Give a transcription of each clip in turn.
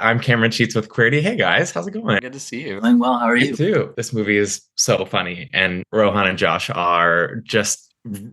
I'm Cameron Sheets with Queerty. Hey guys, how's it going? Good to see you. Doing well. How are You you? too. This movie is so funny, and Rohan and Josh are just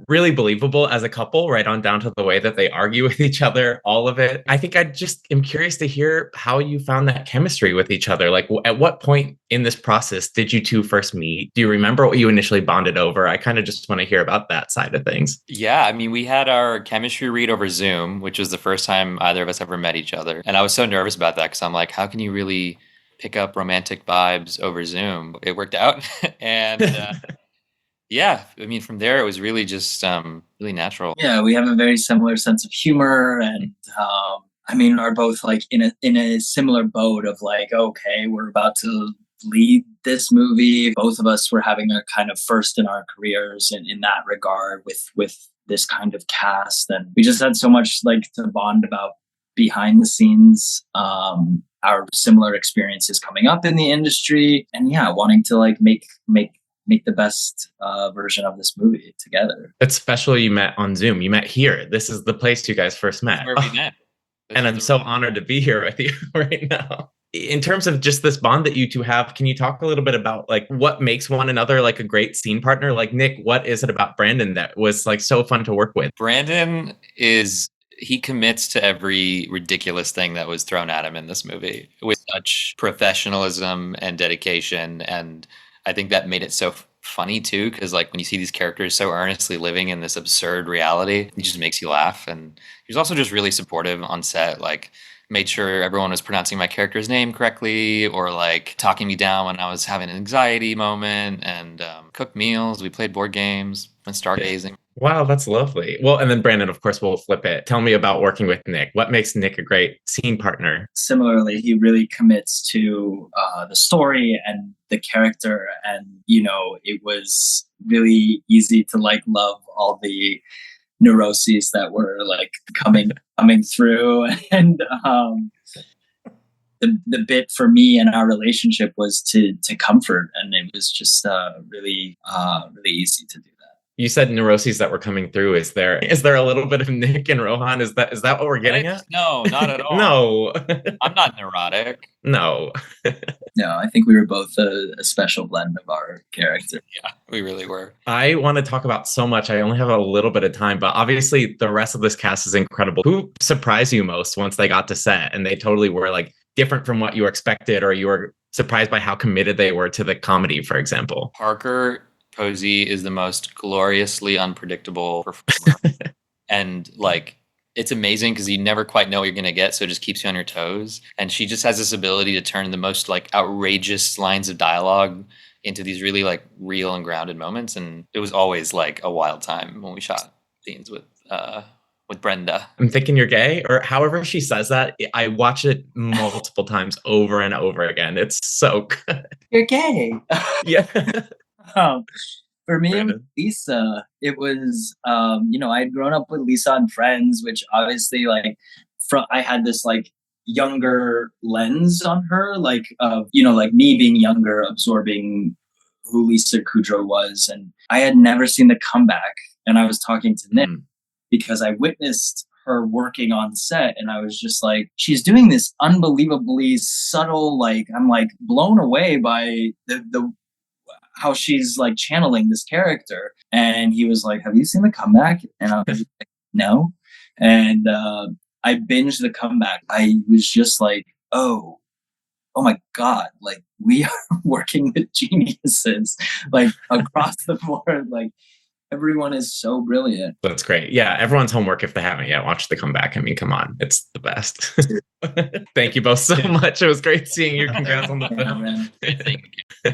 really believable as a couple, right on down to the way that they argue with each other, all of it. I think I just am curious to hear how you found that chemistry with each other. Like, at what point in this process did you two first meet? Do you remember what you initially bonded over? I kind of just want to hear about that side of things. Yeah, I mean, we had our chemistry read over Zoom, which was the first time either of us ever met each other. And I was so nervous about that because I'm like, how can you really pick up romantic vibes over Zoom? It worked out. And yeah, I mean, from there, it was really just really natural. Yeah, we have a very similar sense of humor, and I mean, are both like in a similar boat of like, okay, we're about to lead this movie. Both of us were having a kind of first in our careers in that regard with this kind of cast, and we just had so much like to bond about behind the scenes. Our similar experiences coming up in the industry, and yeah, wanting to like make the best version of this movie together. It's special you met on Zoom. You met here. This is the place you guys first met. Where we met. And I'm so honored to be here with you right now. In terms of just this bond that you two have, can you talk a little bit about like what makes one another like a great scene partner? Like Nick, what is it about Brandon that was like so fun to work with? Brandon he commits to every ridiculous thing that was thrown at him in this movie with such professionalism and dedication. And I think that made it so funny too, because like when you see these characters so earnestly living in this absurd reality, it just makes you laugh. And he was also just really supportive on set, like made sure everyone was pronouncing my character's name correctly, or like talking me down when I was having an anxiety moment, and cooked meals. We played board games, went stargazing. Wow, that's lovely. Well, and then Brandon, of course, will flip it. Tell me about working with Nick. What makes Nick a great scene partner? Similarly, he really commits to the story and the character, and it was really easy to like love all the neuroses that were like coming through. And the bit for me and our relationship was to comfort, and it was just really easy to do that. You said neuroses that were coming through. Is there a little bit of Nick and Rohan? Is that what we're getting at? No, not at all. No. I'm not neurotic. No. No, I think we were both a special blend of our character. Yeah, we really were. I want to talk about so much. I only have a little bit of time, but obviously the rest of this cast is incredible. Who surprised you most once they got to set and they totally were like different from what you expected, or you were surprised by how committed they were to the comedy, for example? Parker Posey is the most gloriously unpredictable performer. And like, it's amazing because you never quite know what you're going to get. So it just keeps you on your toes. And she just has this ability to turn the most like outrageous lines of dialogue into these really like real and grounded moments. And it was always like a wild time when we shot scenes with Brenda. I'm thinking you're gay, or however she says that. I watch it multiple times over and over again. It's so good. You're gay. Yeah. For me and Brandon. Lisa, it was, I had grown up with Lisa and Friends, which obviously like, I had this like younger lens on her, like, like me being younger, absorbing who Lisa Kudrow was. And I had never seen The Comeback. And I was talking to Nick because I witnessed her working on set, and I was just like, she's doing this unbelievably subtle, like, I'm like blown away by the how she's like channeling this character. And he was like, have you seen The Comeback? And I was like, no. And I binged The Comeback. I was just like, oh my God, like we are working with geniuses like across the board. Like everyone is so brilliant. That's great. Yeah, everyone's homework if they haven't yet. Watch The Comeback. I mean, come on. It's the best. Thank you both so much. It was great seeing you. Congrats on the film. Man. Thank you.